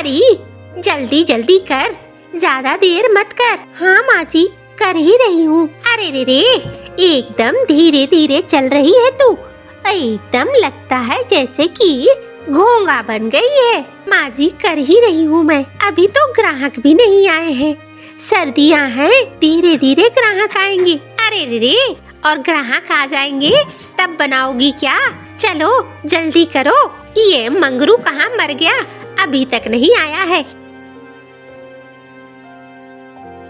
परी, जल्दी जल्दी कर, ज्यादा देर मत कर। हाँ माँ जी, कर ही रही हूँ। अरे रे रे, एकदम धीरे धीरे चल रही है तू, एकदम लगता है जैसे कि घोंगा बन गई है। माँ जी, कर ही रही हूँ मैं, अभी तो ग्राहक भी नहीं आए हैं, सर्दियाँ हैं, धीरे धीरे ग्राहक आएंगे। अरे रे रे, और ग्राहक आ जाएंगे तब बनाओगी क्या? चलो जल्दी करो, ये मंगरू कहाँ मर गया, अभी तक नहीं आया है।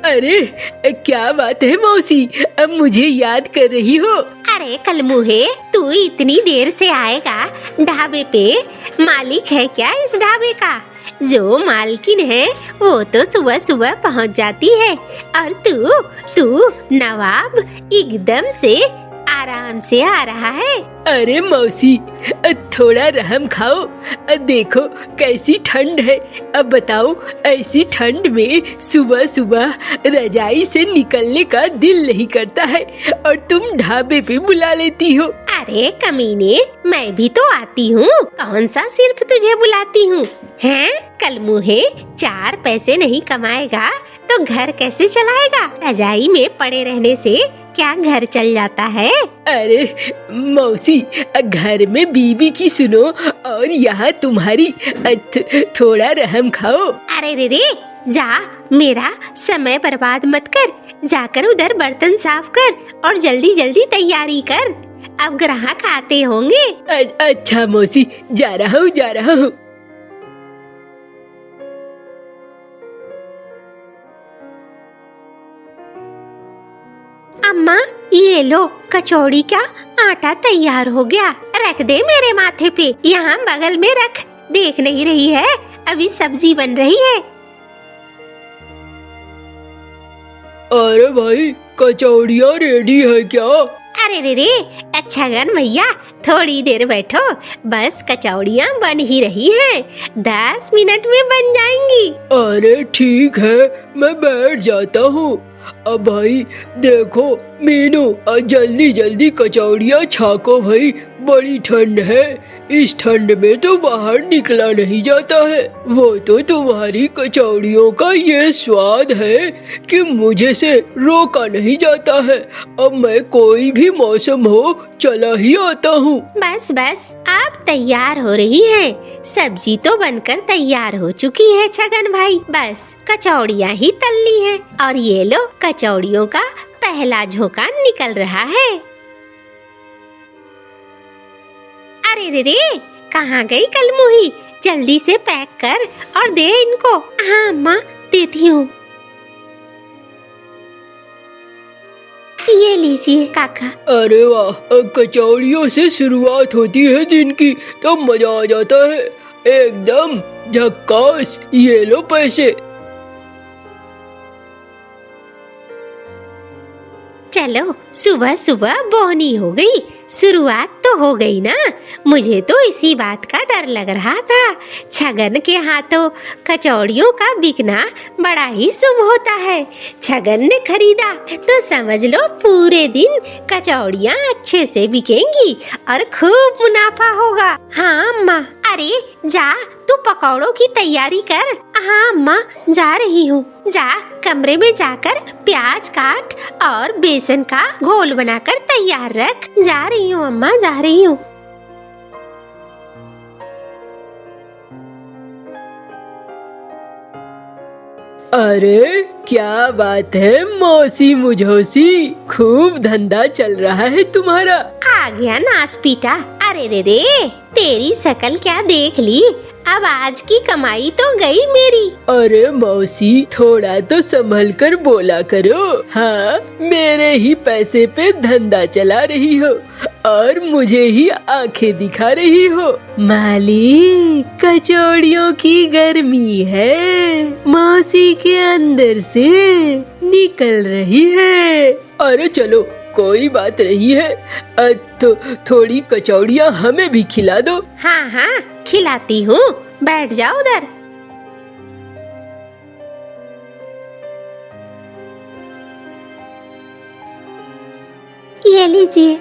अरे क्या बात है मौसी, अब मुझे याद कर रही हो? अरे कलमुहे, तू इतनी देर से आएगा ढाबे पे? मालिक है क्या इस ढाबे का? जो मालकिन है वो तो सुबह सुबह पहुंच जाती है, और तू नवाब एकदम से आराम से आ रहा है। अरे मौसी, थोड़ा रहम खाओ, देखो कैसी ठंड है। अब बताओ, ऐसी ठंड में सुबह सुबह रजाई से निकलने का दिल नहीं करता है, और तुम ढाबे पे बुला लेती हो। अरे कमीने, मैं भी तो आती हूँ, कौन सा सिर्फ तुझे बुलाती हूँ? हैं कलमुहे, 4 पैसे नहीं कमाएगा तो घर कैसे चलाएगा? रजाई में पड़े रहने से क्या घर चल जाता है? अरे मौसी, घर में बीबी की सुनो और यहाँ तुम्हारी, थोड़ा रहम खाओ। अरे रे रे, जा, मेरा समय बर्बाद मत कर, जाकर उधर बर्तन साफ कर और जल्दी जल्दी तैयारी कर, अब ग्राहक आते होंगे। अच्छा मौसी, जा रहा हूँ। अम्मा, ये लो कचौड़ी का आटा तैयार हो गया, रख दे मेरे माथे पे, यहाँ बगल में रख, देख नहीं रही है अभी सब्जी बन रही है। अरे भाई, कचौड़ियाँ रेडी है क्या? अरे रे रे, अच्छा गन भैया, थोड़ी देर बैठो, बस कचौड़ियाँ बन ही रही हैं, 10 मिनट में बन जाएंगी। अरे ठीक है, मैं बैठ जाता हूँ। अब भाई देखो मीनू, जल्दी जल्दी कचौड़ियाँ छाको भाई, बड़ी ठंड है, इस ठंड में तो बाहर निकला नहीं जाता है। वो तो तुम्हारी कचौड़ियों का ये स्वाद है कि मुझे से रोका नहीं जाता है, अब मैं कोई भी मौसम हो चला ही आता हूँ। बस बस, आप तैयार हो रही हैं, सब्जी तो बनकर तैयार हो चुकी है छगन भाई, बस कचौड़ियाँ ही तलनी है, और ये लो कचौड़ियों का पहला झोंका निकल रहा है। अरे रे रे, कहाँ गई कलमुही, जल्दी से पैक कर और दे इनको। हाँ अम्मा, देती हूँ। ये लीजिए काका। अरे वाह, कचौड़ियों से शुरुआत होती है दिन की तो मजा आ जाता है, एकदम झक्कास। ये लो पैसे। चलो, सुबह सुबह बोहनी हो गई, शुरुआत तो हो गई ना। मुझे तो इसी बात का डर लग रहा था, छगन के हाथों कचौड़ियों का बिकना बड़ा ही शुभ होता है। छगन ने खरीदा तो समझ लो पूरे दिन कचौड़ियाँ अच्छे से बिकेंगी और खूब मुनाफा होगा। हाँ अम्मा। अरे जा, तू पकौड़ों की तैयारी कर। हाँ अम्मा, जा रही हूँ। जा, कमरे में जाकर प्याज काट और बेसन का घोल बनाकर तैयार रख। जा रही हूँ अम्मा, जा रही हूँ। अरे क्या बात है मौसी मुझोसी, खूब धंधा चल रहा है तुम्हारा। आ गया नास पीटा। अरे रे रे, तेरी शकल क्या देख ली, अब आज की कमाई तो गई मेरी। अरे मौसी, थोड़ा तो संभल कर बोला करो। हाँ, मेरे ही पैसे पे धंधा चला रही हो और मुझे ही आंखें दिखा रही हो। मालिक, कचौड़ियों की गर्मी है, मौसी के अंदर से निकल रही है। अरे चलो, कोई बात नहीं है, तो थोड़ी कचौड़ियाँ हमें भी खिला दो। हाँ हाँ, खिलाती हूँ, बैठ जाओ उधर। ये लीजिए।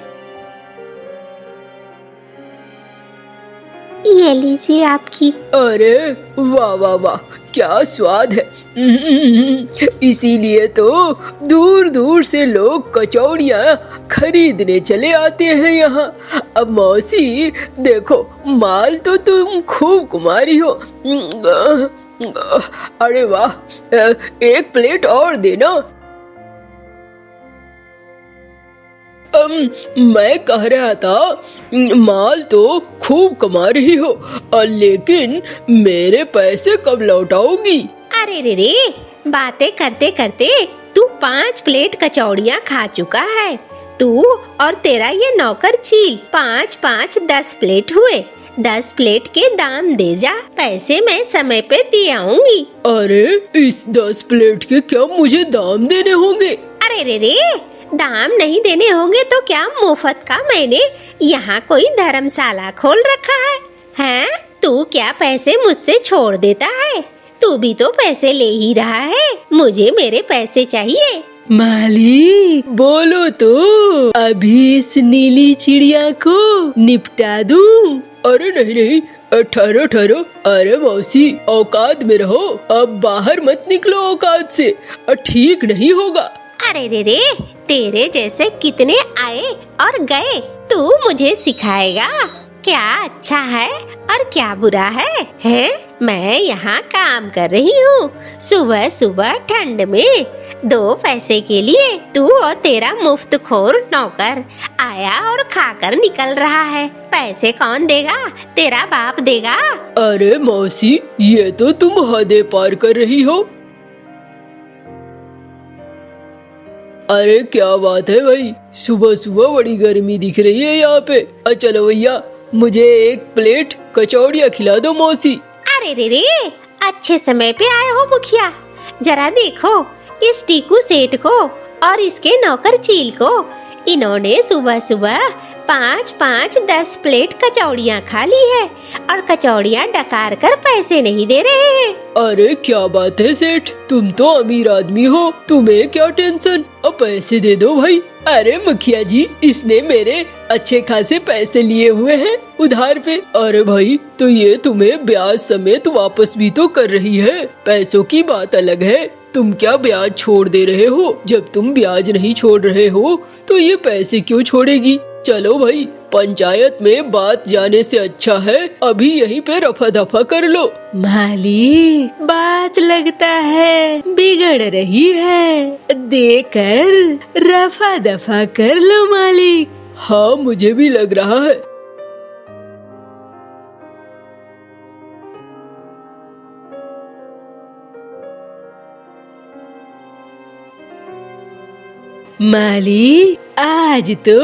ये लीजिए आपकी। अरे वाह वाह वाह, क्या स्वाद है। इसीलिए तो दूर दूर से लोग कचौड़ियाँ खरीदने चले आते हैं यहाँ। अब मौसी देखो, माल तो तुम खूब कुमारी हो। अरे वाह, एक प्लेट और देना। मैं कह रहा था, माल तो खूब कमा रही हो, लेकिन मेरे पैसे कब लौटाओगी? अरे रे रे, बातें करते करते तू 5 प्लेट कचौड़ियाँ खा चुका है। तू और तेरा ये नौकर चील 5-5 10 प्लेट हुए। 10 प्लेट के दाम दे जा, पैसे मैं समय पे दे आऊंगी। अरे इस 10 प्लेट के क्या मुझे दाम देने होंगे? अरे रे रे, दाम नहीं देने होंगे तो क्या मुफ्त का मैंने यहाँ कोई धर्मशाला खोल रखा है? हैं? तू क्या पैसे मुझसे छोड़ देता है? तू भी तो पैसे ले ही रहा है, मुझे मेरे पैसे चाहिए। मालिक बोलो तो, अभी इस नीली चिड़िया को निपटा दूं। अरे नहीं नहीं, ठहरो ठहरो। अरे मौसी, औकात में रहो, अब बाहर मत निकलो औकात से, ठीक नहीं होगा। अरे रे रे, तेरे जैसे कितने आए और गए, तू मुझे सिखाएगा क्या अच्छा है और क्या बुरा है? मैं यहाँ काम कर रही हूँ, सुबह सुबह ठंड में 2 पैसे के लिए तू और तेरा मुफ्तखोर नौकर आया और खाकर निकल रहा है। पैसे कौन देगा? तेरा बाप देगा। अरे मौसी, ये तो तुम हदें पार कर रही हो। अरे क्या बात है भाई, सुबह सुबह बड़ी गर्मी दिख रही है यहाँ पे। चलो भैया, मुझे 1 प्लेट कचौड़ियाँ खिला दो मौसी। अरे रे रे, अच्छे समय पे आए हो मुखिया। जरा देखो इस टीकू सेठ को और इसके नौकर चील को, इन्होंने सुबह सुबह 5-5 10 प्लेट कचौड़ियाँ खा ली है और कचौड़ियाँ डकार कर पैसे नहीं दे रहे हैं। अरे क्या बात है सेठ, तुम तो अमीर आदमी हो, तुम्हें क्या टेंशन, अब पैसे दे दो भाई। अरे मुखिया जी, इसने मेरे अच्छे खासे पैसे लिए हुए हैं उधार पे। अरे भाई, तो ये तुम्हें ब्याज समेत वापस भी तो कर रही है। पैसों की बात अलग है, तुम क्या ब्याज छोड़ दे रहे हो? जब तुम ब्याज नहीं छोड़ रहे हो तो ये पैसे क्यों छोड़ेगी? चलो भाई, पंचायत में बात जाने से अच्छा है अभी यहीं पे रफा दफा कर लो। मालिक, बात लगता है बिगड़ रही है, देकर रफा दफा कर लो मालिक। हाँ, मुझे भी लग रहा है। मालिक, आज तो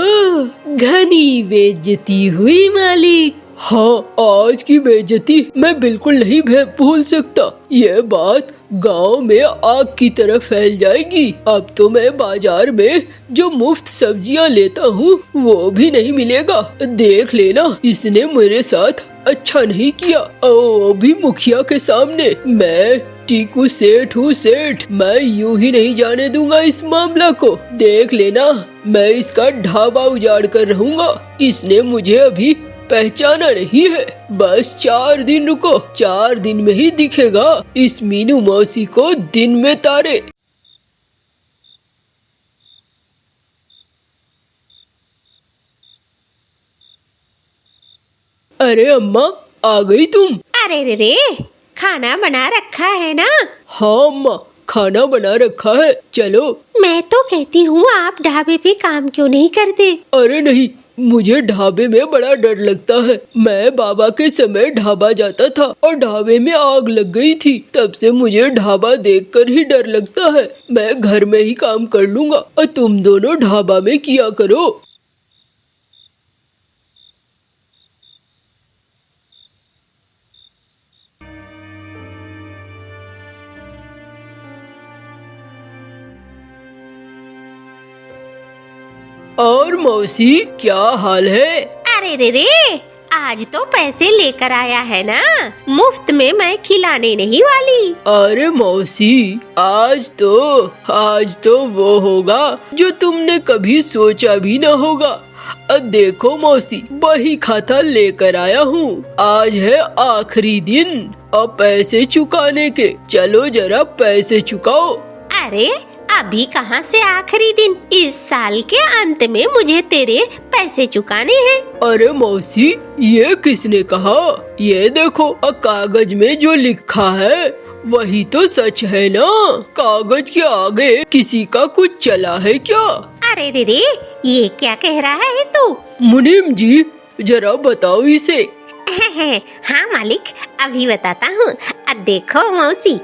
घनी बेइज्जती हुई मालिक। हाँ, आज की बेइज्जती मैं बिल्कुल नहीं भूल सकता। ये बात गांव में आग की तरह फैल जाएगी। अब तो मैं बाजार में जो मुफ्त सब्जियां लेता हूँ वो भी नहीं मिलेगा। देख लेना, इसने मेरे साथ अच्छा नहीं किया, ओ भी मुखिया के सामने। मैं टीकू सेठ हूँ सेठ, मैं यूं ही नहीं जाने दूंगा इस मामला को। देख लेना, मैं इसका ढाबा उजाड़ कर रहूंगा। इसने मुझे अभी पहचाना नहीं है। बस 4 दिन रुको, 4 दिन में ही दिखेगा इस मीनू मौसी को दिन में तारे। अरे अम्मा, आ गई तुम? अरे रे रे, खाना बना रखा है ना? हाँ अम्मा, खाना बना रखा है, चलो। मैं तो कहती हूँ आप ढाबे पे काम क्यों नहीं करते? अरे नहीं, मुझे ढाबे में बड़ा डर लगता है। मैं बाबा के समय ढाबा जाता था और ढाबे में आग लग गई थी, तब से मुझे ढाबा देखकर ही डर लगता है। मैं घर में ही काम कर लूँगा और तुम दोनों ढाबा में किया करो। और मौसी, क्या हाल है? अरे रे रे, आज तो पैसे लेकर आया है ना, मुफ्त में मैं खिलाने नहीं वाली। अरे मौसी, आज तो वो होगा जो तुमने कभी सोचा भी न होगा। देखो मौसी, बही खाता लेकर आया हूँ। आज है आखिरी दिन अब पैसे चुकाने के। चलो जरा पैसे चुकाओ। अरे अभी कहाँ से आखिरी दिन? इस साल के अंत में मुझे तेरे पैसे चुकाने हैं। अरे मौसी, ये किसने कहा? ये देखो कागज में जो लिखा है वही तो सच है ना। कागज के आगे किसी का कुछ चला है क्या? अरे रे, ये क्या कह रहा है तू? मुनीम जी, जरा बताओ इसे। हाँ मालिक, अभी बताता हूँ। देखो मौसी,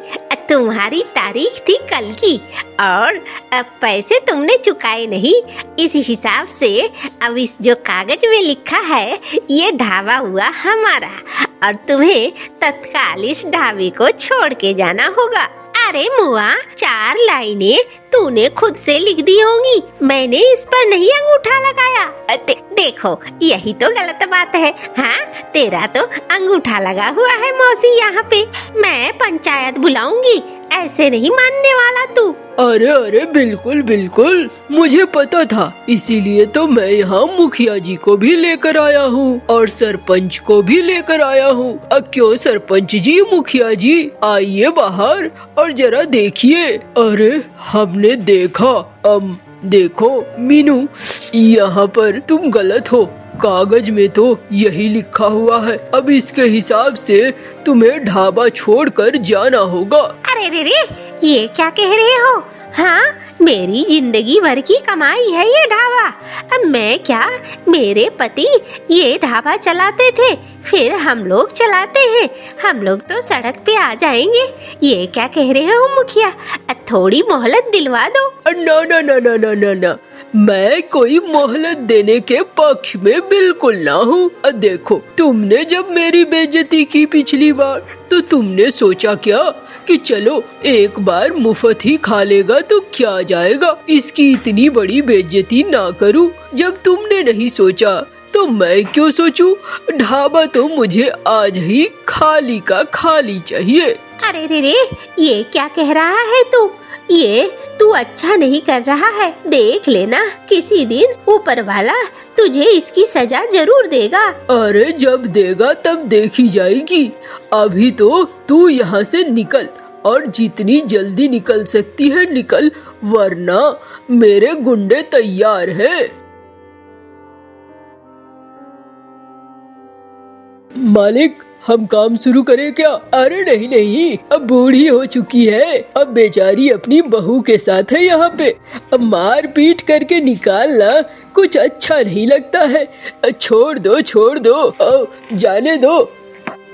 तुम्हारी तारीख थी कल की और पैसे तुमने चुकाए नहीं। इस हिसाब से अब इस जो कागज में लिखा है ये ढाबा हुआ हमारा और तुम्हें तत्काल इस ढाबे को छोड़ के जाना होगा। अरे मुआ, 4 लाइनें तूने खुद से लिख दी होंगी, मैंने इस पर नहीं अंगूठा लगाया। देखो यही तो गलत बात है। हाँ, तेरा तो अंगूठा लगा हुआ है मौसी यहाँ पे। मैं पंचायत बुलाऊंगी, ऐसे नहीं मानने वाला तू। अरे अरे बिल्कुल बिल्कुल, मुझे पता था, इसीलिए तो मैं यहाँ मुखिया जी को भी लेकर आया हूँ और सरपंच को भी लेकर आया हूँ। अब क्यों सरपंच जी, मुखिया जी, आइए बाहर और जरा देखिए। अरे हमने देखा। देखो मीनू, यहाँ पर तुम गलत हो। कागज में तो यही लिखा हुआ है। अब इसके हिसाब से तुम्हें ढाबा छोड़कर जाना होगा। अरे रे, ये क्या कह रहे हो? हाँ, मेरी जिंदगी भर की कमाई है ये ढाबा। अब मैं क्या, मेरे पति ये ढाबा चलाते थे, फिर हम लोग चलाते हैं। हम लोग तो सड़क पे आ जाएंगे। ये क्या कह रहे हो मुखिया? थोड़ी मोहलत दिलवा दो। ना ना ना ना ना ना ना, मैं कोई मोहलत देने के पक्ष में बिल्कुल ना हूँ। देखो, तुमने जब मेरी बेइज्जती की पिछली बार तो तुमने सोचा क्या कि चलो एक बार मुफ्त ही खा लेगा तो क्या जाएगा, इसकी इतनी बड़ी बेइज्जती ना करूँ। जब तुमने नहीं सोचा तो मैं क्यों सोचूं? ढाबा तो मुझे आज ही खाली का खाली चाहिए। अरे रे, ये क्या कह रहा है तू? ये तू अच्छा नहीं कर रहा है। देख लेना, किसी दिन ऊपर वाला तुझे इसकी सजा जरूर देगा। अरे जब देगा तब देखी जाएगी। अभी तो तू यहाँ से निकल और जितनी जल्दी निकल सकती है निकल, वरना मेरे गुंडे तैयार हैं। मालिक, हम काम शुरू करें क्या? अरे नहीं नहीं, अब बूढ़ी हो चुकी है, अब बेचारी अपनी बहू के साथ है यहाँ पे। अब मार पीट करके निकालना कुछ अच्छा नहीं लगता है। छोड़ दो छोड़ दो, जाने दो।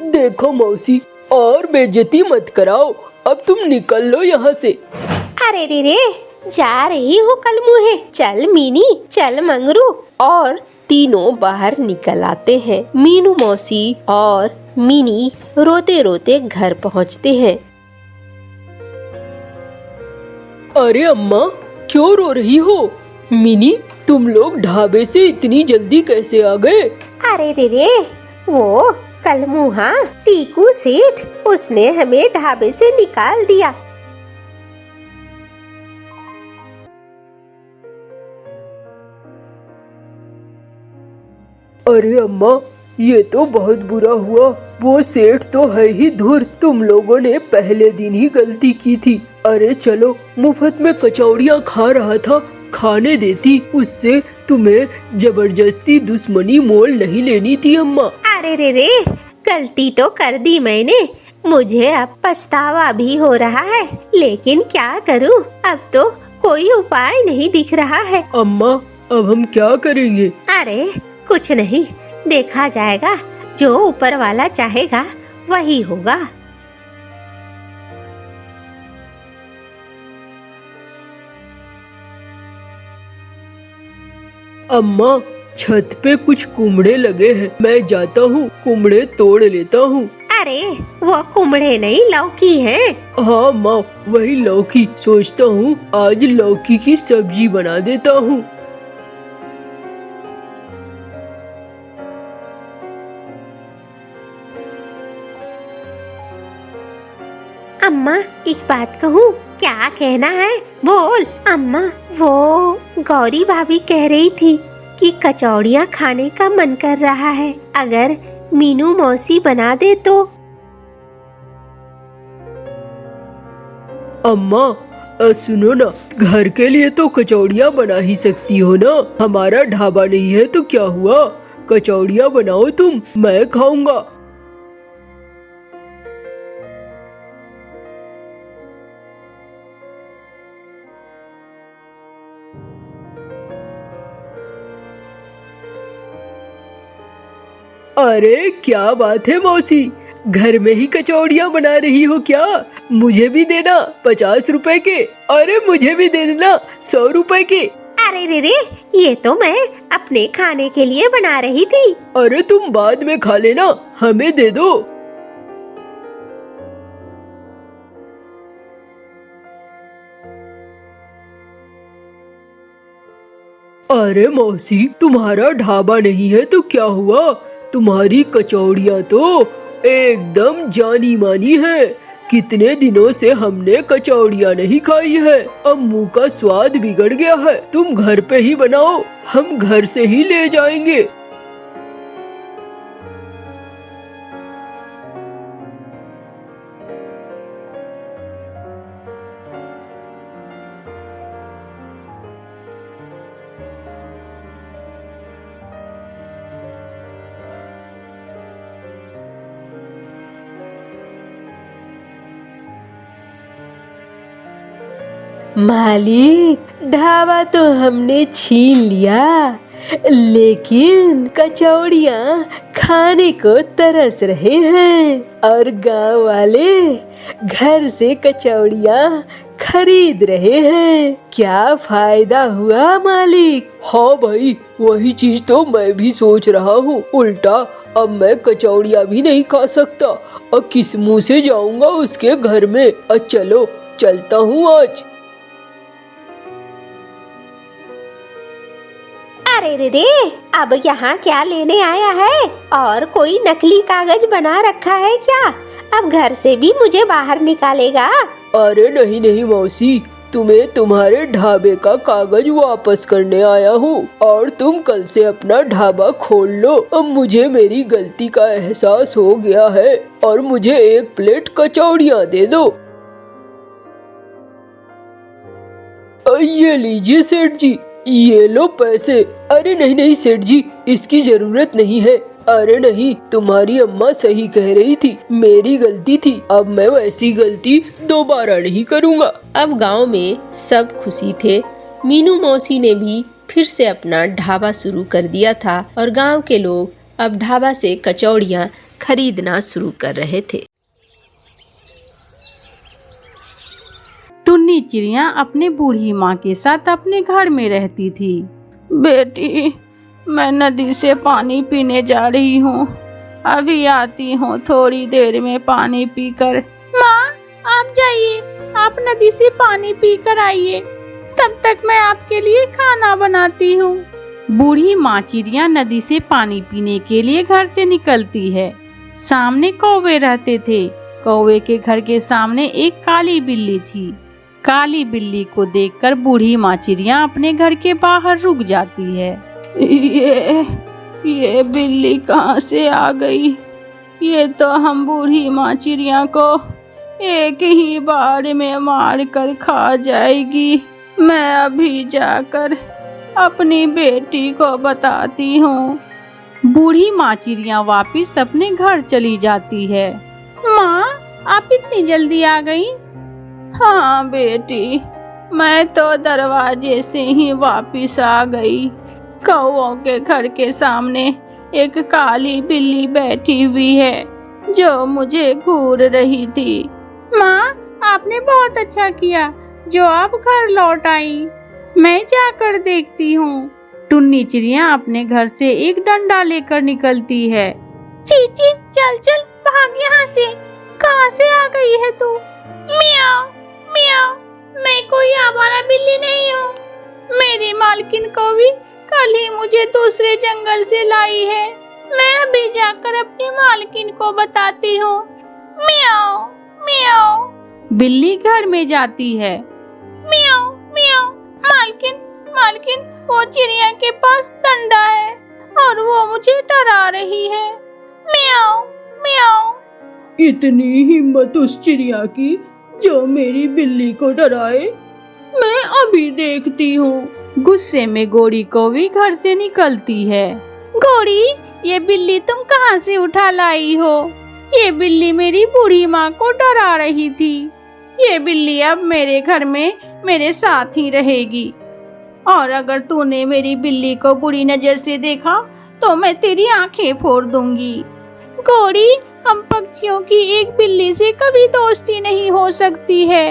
देखो मौसी, और बेइज्जती मत कराओ, अब तुम निकल लो यहाँ से। अरे रे, जा रही हूँ कल मुहे। चल मीनी, चल मंगरू। और तीनों बाहर निकल आते हैं। मीनू मौसी और मिनी रोते रोते घर पहुँचते हैं। अरे अम्मा, क्यों रो रही हो? मिनी, तुम लोग ढाबे से इतनी जल्दी कैसे आ गए? अरे रे, वो कल मुहा टीकू सेठ, उसने हमें ढाबे से निकाल दिया। अरे अम्मा, ये तो बहुत बुरा हुआ। वो सेठ तो है ही धुर। तुम लोगों ने पहले दिन ही गलती की थी। अरे चलो, मुफ्त में कचौड़ियाँ खा रहा था, खाने देती, उससे तुम्हें जबरदस्ती दुश्मनी मोल नहीं लेनी थी अम्मा। अरे रे, गलती तो कर दी मैंने, मुझे अब पछतावा भी हो रहा है, लेकिन क्या करूं, अब तो कोई उपाय नहीं दिख रहा है। अम्मा, अब हम क्या करेंगे? अरे कुछ नहीं, देखा जाएगा, जो ऊपर वाला चाहेगा वही होगा। अम्मा, छत पे कुछ कुमड़े लगे हैं, मैं जाता हूँ कुमड़े तोड़ लेता हूँ। अरे वो कुमड़े नहीं, लौकी है। हाँ माँ, वही लौकी। सोचता हूँ आज लौकी की सब्जी बना देता हूँ। अम्मा, एक बात कहूँ? क्या कहना है? बोल अम्मा। वो गौरी भाभी कह रही थी कि कचौड़ियाँ खाने का मन कर रहा है। अगर मीनू मौसी बना दे तो। अम्मा सुनो ना, घर के लिए तो कचौड़ियाँ बना ही सकती हो ना। हमारा ढाबा नहीं है तो क्या हुआ, कचौड़ियाँ बनाओ तुम, मैं खाऊंगा। अरे क्या बात है मौसी, घर में ही कचौड़ियाँ बना रही हो क्या? मुझे भी देना 50 रुपए के। अरे मुझे भी दे देना 100 रुपए के। अरे रे रे, ये तो मैं अपने खाने के लिए बना रही थी। अरे तुम बाद में खा लेना, हमें दे दो। अरे मौसी, तुम्हारा ढाबा नहीं है तो क्या हुआ, तुम्हारी कचौड़ियाँ तो एकदम जानी मानी है। कितने दिनों से हमने कचौड़ियाँ नहीं खाई है, अब मुंह का स्वाद बिगड़ गया है। तुम घर पे ही बनाओ, हम घर से ही ले जाएंगे। मालिक, ढाबा तो हमने छीन लिया, लेकिन कचौड़ियाँ खाने को तरस रहे हैं और गांव वाले घर से कचौड़ियाँ खरीद रहे हैं। क्या फायदा हुआ मालिक? हाँ भाई, वही चीज तो मैं भी सोच रहा हूँ। उल्टा अब मैं कचौड़ियाँ भी नहीं खा सकता, अब किस मुंह से जाऊँगा उसके घर में। चलो चलता हूँ आज। अरे रे रे, अब यहाँ क्या लेने आया है? और कोई नकली कागज बना रखा है क्या? अब घर से भी मुझे बाहर निकालेगा? अरे नहीं नहीं मौसी, तुम्हें तुम्हारे ढाबे का कागज वापस करने आया हूँ और तुम कल से अपना ढाबा खोल लो। अब मुझे मेरी गलती का एहसास हो गया है और मुझे 1 प्लेट कचौड़ियाँ दे दो। ये लीजिए सेठ जी, ये लो पैसे। अरे नहीं नहीं सेठ जी, इसकी जरूरत नहीं है। अरे नहीं, तुम्हारी अम्मा सही कह रही थी, मेरी गलती थी। अब मैं वैसी गलती दोबारा नहीं करूँगा। अब गांव में सब खुशी थे। मीनू मौसी ने भी फिर से अपना ढाबा शुरू कर दिया था और गांव के लोग अब ढाबा से कचौड़ियाँ खरीदना शुरू कर रहे थे। टुन्नी चिड़िया अपने बूढ़ी माँ के साथ अपने घर में रहती थी। बेटी, मैं नदी से पानी पीने जा रही हूँ, अभी आती हूँ थोड़ी देर में पानी पीकर। माँ, आप जाइए, आप नदी से पानी पीकर आइए, तब तक मैं आपके लिए खाना बनाती हूँ। बूढ़ी माँ चिड़िया नदी से पानी पीने के लिए घर से निकलती है। सामने कौवे रहते थे। कौवे के घर के सामने एक काली बिल्ली थी। काली बिल्ली को देखकर बूढ़ी माँ चिड़िया अपने घर के बाहर रुक जाती है। ये बिल्ली कहाँ से आ गई? ये तो हम बूढ़ी माँ चिड़िया को एक ही बार में मार कर खा जाएगी। मैं अभी जाकर अपनी बेटी को बताती हूँ। बूढ़ी माँ चिड़िया वापिस अपने घर चली जाती है। माँ, आप इतनी जल्दी आ गई? हाँ बेटी, मैं तो दरवाजे से ही वापिस आ गई। कौवों के घर के सामने एक काली बिल्ली बैठी हुई है जो मुझे घूर रही थी। माँ, आपने बहुत अच्छा किया जो आप घर लौट आई। मैं जाकर देखती हूँ। टुन्नी चिड़िया अपने घर से एक डंडा लेकर निकलती है। चीची, चल चल भाग यहाँ से। कहाँ से आ गई है तू? मियाओ मियाओ, मैं कोई आवारा बिल्ली नहीं हूँ। मेरी मालकिन कौवी कल ही मुझे दूसरे जंगल से लाई है। मैं अभी जाकर अपनी मालकिन को बताती हूँ। मियाओ मियाओ। बिल्ली घर में जाती है। मियाओ मियाओ, मालकिन मालकिन, वो चिड़िया के पास ठंडा है और वो मुझे डरा रही है। म्याऊ म्याऊ। इतनी हिम्मत उस चिड़िया की जो मेरी बिल्ली को डराए? मैं अभी देखती हूँ। गुस्से में गोरी कौवी घर से निकलती है। गोरी, ये बिल्ली तुम कहाँ से उठा लाई हो? ये बिल्ली मेरी बूढ़ी माँ को डरा रही थी। ये बिल्ली अब मेरे घर में मेरे साथ ही रहेगी और अगर तूने मेरी बिल्ली को बुरी नजर से देखा तो मैं तेरी आंखें फोड़ दूंगी। गोरी, हम पक्षियों की एक बिल्ली से कभी दोस्ती नहीं हो सकती है।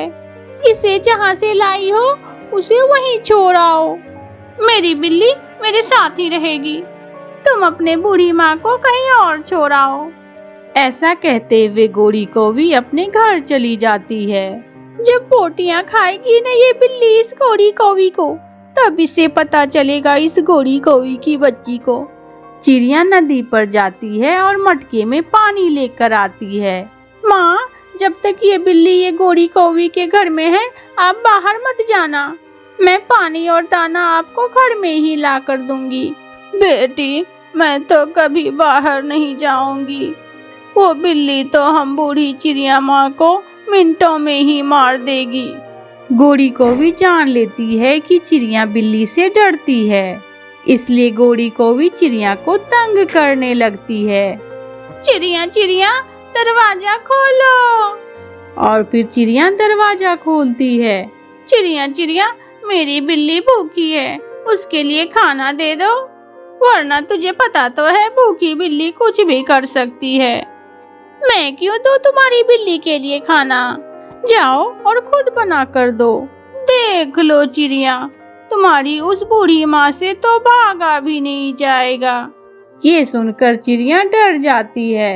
इसे जहाँ से लाई हो उसे वहीं छोड़ आओ। मेरी बिल्ली मेरे साथ ही रहेगी। तुम अपने बूढ़ी माँ को कहीं और छोड़ आओ। ऐसा कहते हुए गोरी कौवी अपने घर चली जाती है। जब बोटियां खाएगी न ये बिल्ली इस गोरी कौवी को, तब इसे पता चलेगा इस गोरी कौवी की बच्ची को। चिड़िया नदी पर जाती है और मटके में पानी लेकर आती है। माँ, जब तक ये बिल्ली ये गोरी कौवी के घर में है, आप बाहर मत जाना। मैं पानी और दाना आपको घर में ही ला कर दूंगी। बेटी, मैं तो कभी बाहर नहीं जाऊंगी। वो बिल्ली तो हम बूढ़ी चिड़िया माँ को मिनटों में ही मार देगी। गोरी कौवी जान लेती है कि चिड़िया बिल्ली से डरती है, इसलिए गोरी कौवी चिड़िया को तंग करने लगती है। चिड़िया चिड़िया, दरवाजा खोलो। और फिर चिड़िया दरवाजा खोलती है। चिड़िया चिड़िया, मेरी बिल्ली भूखी है, उसके लिए खाना दे दो, वरना तुझे पता तो है भूखी बिल्ली कुछ भी कर सकती है। मैं क्यों दूं तुम्हारी बिल्ली के लिए खाना? जाओ और खुद बना कर दो। देख लो चिड़िया, तुम्हारी उस बूढ़ी माँ से तो भागा भी नहीं जाएगा। ये सुनकर चिड़िया डर जाती है।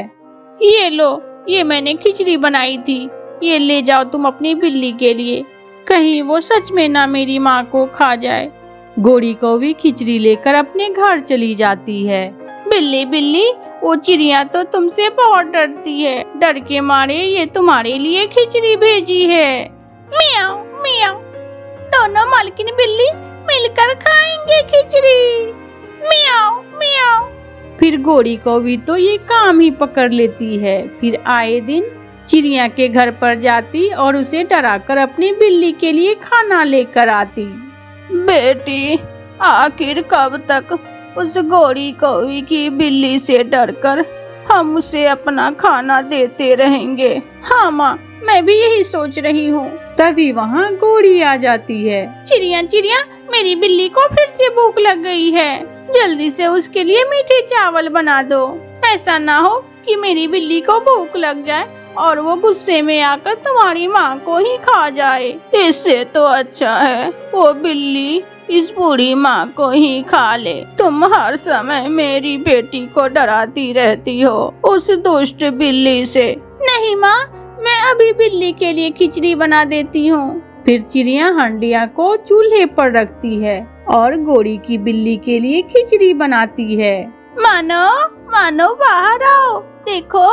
ये लो, ये मैंने खिचड़ी बनाई थी, ये ले जाओ तुम अपनी बिल्ली के लिए, कहीं वो सच में ना मेरी माँ को खा जाए। गोरी कौवी खिचड़ी लेकर अपने घर चली जाती है। बिल्ली बिल्ली, वो चिड़िया तो तुमसे बहुत डरती है, डर के मारे ये तुम्हारे लिए खिचड़ी भेजी है। मियाऊ मियाऊ। दोनों मालकिन बिल्ली मिलकर खाएंगे खिचड़ी। मियाऊ मियाऊ। फिर गोरी कौवी तो ये काम ही पकड़ लेती है। फिर आए दिन चिड़िया के घर पर जाती और उसे डराकर अपनी बिल्ली के लिए खाना लेकर आती। बेटी, आखिर कब तक उस गोरी कौवी की बिल्ली से डरकर हम उसे अपना खाना देते रहेंगे? हाँ माँ, मैं भी यही सोच रही हूँ। तभी वहाँ गोरी आ जाती है। चिड़िया चिड़िया, मेरी बिल्ली को फिर से भूख लग गई है, जल्दी से उसके लिए मीठे चावल बना दो। ऐसा ना हो कि मेरी बिल्ली को भूख लग जाए और वो गुस्से में आकर तुम्हारी माँ को ही खा जाए। इससे तो अच्छा है वो बिल्ली इस बूढ़ी माँ को ही खा ले। तुम हर समय मेरी बेटी को डराती रहती हो उस दुष्ट बिल्ली से। नहीं माँ, मैं अभी बिल्ली के लिए खिचड़ी बना देती हूँ। फिर चिड़िया हंडिया को चूल्हे पर रखती है और गोरी की बिल्ली के लिए खिचड़ी बनाती है। मानो मानो, बाहर आओ, देखो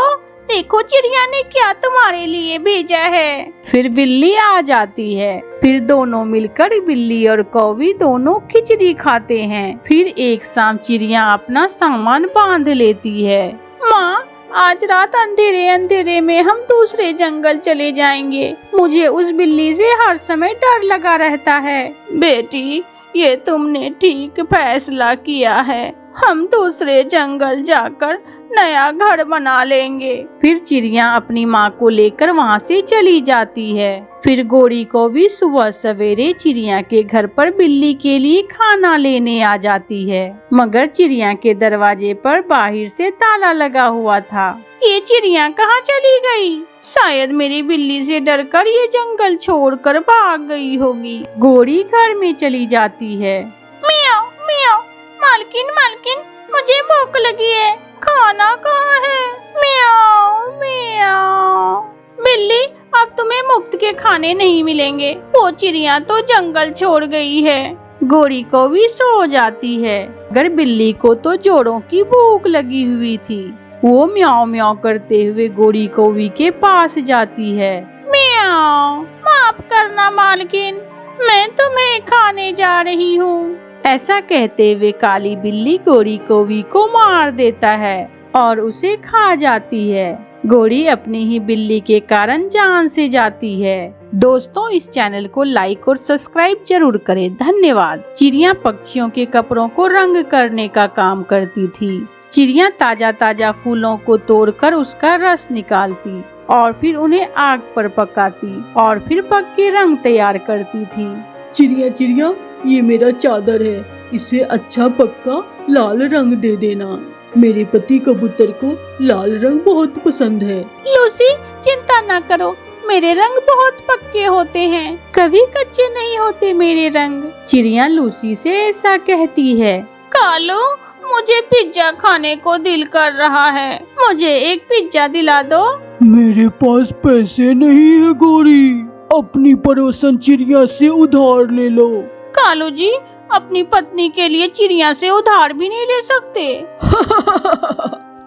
देखो चिड़िया ने क्या तुम्हारे लिए भेजा है। फिर बिल्ली आ जाती है। फिर दोनों मिलकर, बिल्ली और कौवी दोनों खिचड़ी खाते हैं। फिर एक शाम चिड़िया अपना सामान बांध लेती है। माँ, आज रात अंधेरे अंधेरे में हम दूसरे जंगल चले जाएंगे। मुझे उस बिल्ली से हर समय डर लगा रहता है। बेटी, ये तुमने ठीक फैसला किया है। हम दूसरे जंगल जाकर नया घर बना लेंगे। फिर चिड़िया अपनी माँ को लेकर वहाँ से चली जाती है। फिर गोरी कौवी सुबह सवेरे चिड़िया के घर पर बिल्ली के लिए खाना लेने आ जाती है, मगर चिड़िया के दरवाजे पर बाहर से ताला लगा हुआ था। ये चिड़िया कहाँ चली गई? शायद मेरी बिल्ली से डरकर ये जंगल छोड़कर भाग गई होगी। गोरी घर में चली जाती है। मियाऊ मियाऊ। मालकिन मालकिन, मुझे भूख लगी है, खाना कहाँ है? मियाऊ मियाऊ। बिल्ली, अब तुम्हें मुफ्त के खाने नहीं मिलेंगे, वो चिड़िया तो जंगल छोड़ गई है। गोरी कौवी सो जाती है। अगर बिल्ली को तो जोड़ों की भूख लगी हुई थी। वो म्याऊ म्याऊ करते हुए गोरी कौवी के पास जाती है। म्याऊ। माफ करना मालकिन, मैं तुम्हें खाने जा रही हूँ। ऐसा कहते हुए काली बिल्ली गोरी कौवी को मार देता है और उसे खा जाती है। गोरी अपनी ही बिल्ली के कारण जान से जाती है। दोस्तों, इस चैनल को लाइक और सब्सक्राइब जरूर करें। धन्यवाद। चिड़िया पक्षियों के कपड़ों को रंग करने का काम करती थी। चिड़िया ताजा ताजा फूलों को तोड़कर उसका रस निकालती और फिर उन्हें आग पर पकाती और फिर पक के रंग तैयार करती थी। चिड़िया चिड़िया, ये मेरा चादर है, इसे अच्छा पक्का लाल रंग दे देना। मेरे पति कबूतर को लाल रंग बहुत पसंद है। लूसी, चिंता न करो, मेरे रंग बहुत पक्के होते हैं, कभी कच्चे नहीं होते मेरे रंग। चिड़िया लूसी से ऐसा कहती है। कालू, मुझे पिज्जा खाने को दिल कर रहा है, मुझे एक पिज्जा दिला दो। मेरे पास पैसे नहीं है गोरी, अपनी पड़ोसन चिड़िया से उधार ले लो। कालू जी, अपनी पत्नी के लिए चिड़िया से उधार भी नहीं ले सकते।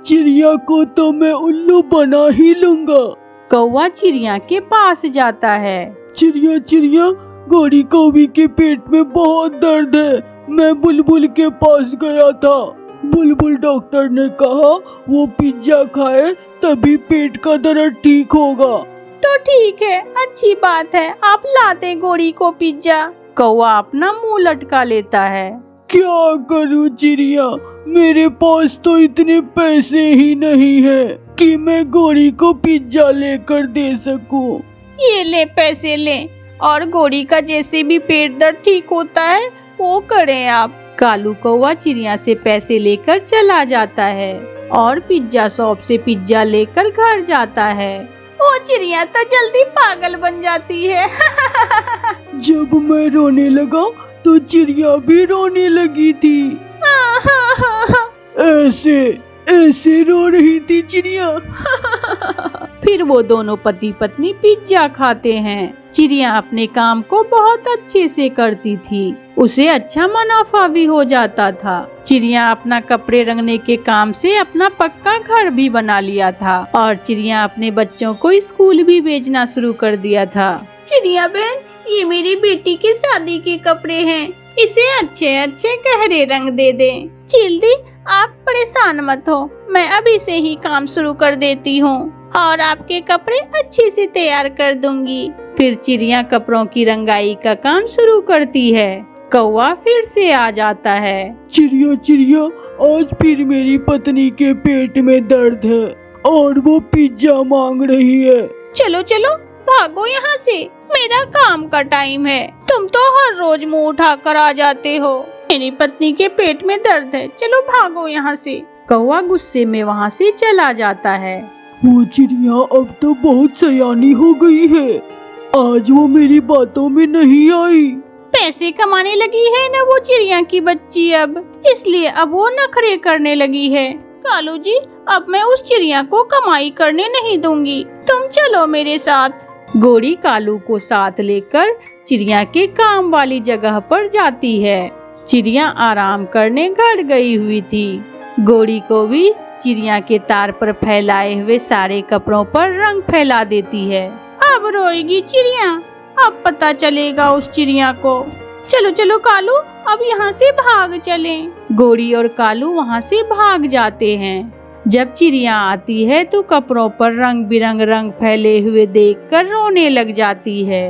चिड़िया को तो मैं उल्लू बना ही लूंगा। कौवा चिड़िया के पास जाता है। चिड़िया चिड़िया, गोरी कौवी के पेट में बहुत दर्द है, मैं बुलबुल के पास गया था। बुलबुल डॉक्टर ने कहा वो पिज्जा खाए तभी पेट का दर्द ठीक होगा। तो ठीक है, अच्छी बात है, आप ला दे गोरी को पिज्जा। कौवा अपना मुंह लटका लेता है। क्या करूं चिड़िया, मेरे पास तो इतने पैसे ही नहीं है कि मैं गोरी को पिज्जा लेकर दे सकूं। ये ले पैसे ले, और गोरी का जैसे भी पेट दर्द ठीक होता है वो करें आप। कालू कौवा चिड़िया से पैसे लेकर चला जाता है और पिज्जा शॉप से पिज्जा लेकर घर जाता है। वो चिड़िया तो जल्दी पागल बन जाती है। जब मैं रोने लगा तो चिड़िया भी रोने लगी थी। ऐसे ऐसे रो रही थी चिड़िया। फिर वो दोनों पति पत्नी पिज्जा खाते हैं। चिड़िया अपने काम को बहुत अच्छे से करती थी, उसे अच्छा मुनाफा भी हो जाता था। चिड़िया अपना कपड़े रंगने के काम से अपना पक्का घर भी बना लिया था और चिड़िया अपने बच्चों को स्कूल भी भेजना शुरू कर दिया था। चिड़िया बहन, ये मेरी बेटी की शादी के कपड़े हैं, इसे अच्छे अच्छे गहरे रंग दे दे। चिल्दी, आप परेशान मत हो, मैं अभी से ही काम शुरू कर देती हूँ और आपके कपड़े अच्छे से तैयार कर दूंगी। फिर चिड़िया कपड़ों की रंगाई का काम शुरू करती है। कौवा फिर से आ जाता है। चिड़िया चिड़िया, आज फिर मेरी पत्नी के पेट में दर्द है और वो पिज्जा मांग रही है। चलो चलो भागो यहाँ से, मेरा काम का टाइम है। तुम तो हर रोज मुंह उठा कर आ जाते हो। मेरी पत्नी के पेट में दर्द है, चलो भागो यहाँ से। कौवा गुस्से में वहाँ से चला जाता है। वो चिड़िया अब तो बहुत सयानी हो गई है, आज वो मेरी बातों में नहीं आई। पैसे कमाने लगी है ना वो चिड़िया की बच्ची अब, इसलिए अब वो नखरे करने लगी है। कालू जी, अब मैं उस चिड़िया को कमाई करने नहीं दूंगी, तुम चलो मेरे साथ। गोरी कालू को साथ लेकर चिड़िया के काम वाली जगह पर जाती है। चिड़िया आराम करने घर गई हुई थी। गोरी को भी चिड़िया के तार पर फैलाए हुए सारे कपड़ों पर रंग फैला देती है। अब रोएगी चिड़िया, अब पता चलेगा उस चिड़िया को। चलो चलो कालू, अब यहाँ से भाग चलें। गोरी और कालू वहाँ से भाग जाते हैं। जब चिड़िया आती है तो कपड़ों पर रंग बिरंग रंग फैले हुए देखकर रोने लग जाती है।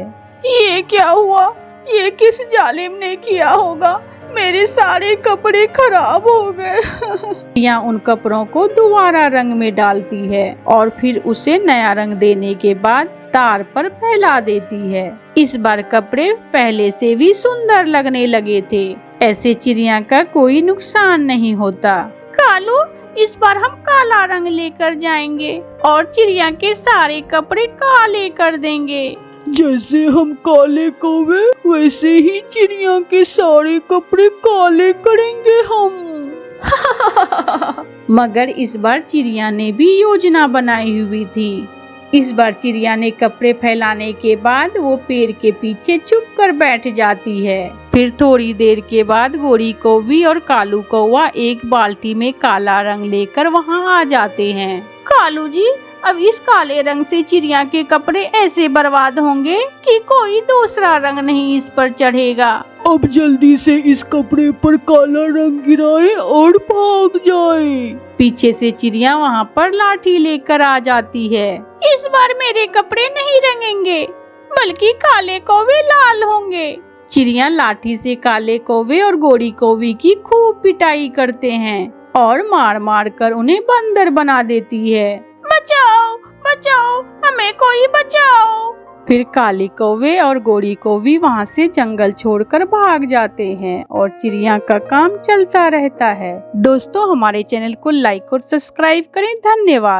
ये क्या हुआ? ये किस जालिम ने किया होगा? मेरे सारे कपड़े खराब हो गए। चिड़िया उन कपड़ों को दोबारा रंग में डालती है और फिर उसे नया रंग देने के बाद तार पर फैला देती है। इस बार कपड़े पहले से भी सुंदर लगने लगे थे। ऐसे चिड़िया का कोई नुकसान नहीं होता। कालू, इस बार हम काला रंग लेकर जाएंगे और चिड़िया के सारे कपड़े काले कर देंगे। जैसे हम काले कौवे वैसे ही चिड़िया के सारे कपड़े काले करेंगे हम। मगर इस बार चिड़िया ने भी योजना बनाई हुई थी। इस बार चिड़िया ने कपड़े फैलाने के बाद वो पेड़ के पीछे छुप कर बैठ जाती है। फिर थोड़ी देर के बाद गोरी कौवी और कालू कौवा एक बाल्टी में काला रंग लेकर वहाँ आ जाते हैं। कालू जी, अब इस काले रंग से चिड़िया के कपड़े ऐसे बर्बाद होंगे कि कोई दूसरा रंग नहीं इस पर चढ़ेगा। अब जल्दी से इस कपड़े पर काला रंग गिराए और भाग जाए। पीछे से चिड़िया वहाँ पर लाठी लेकर आ जाती है। इस बार मेरे कपड़े नहीं रंगेंगे, बल्कि काले कौवे लाल होंगे। चिड़िया लाठी से काले कौवे और गोरी कौवे की खूब पिटाई करते हैं और मार मार कर उन्हें बंदर बना देती है। बचाओ बचाओ, हमें कोई बचाओ। फिर काली कौवे और गोरी कौवी वहाँ से जंगल छोड़कर भाग जाते हैं और चिड़िया का काम चलता रहता है। दोस्तों, हमारे चैनल को लाइक और सब्सक्राइब करें। धन्यवाद।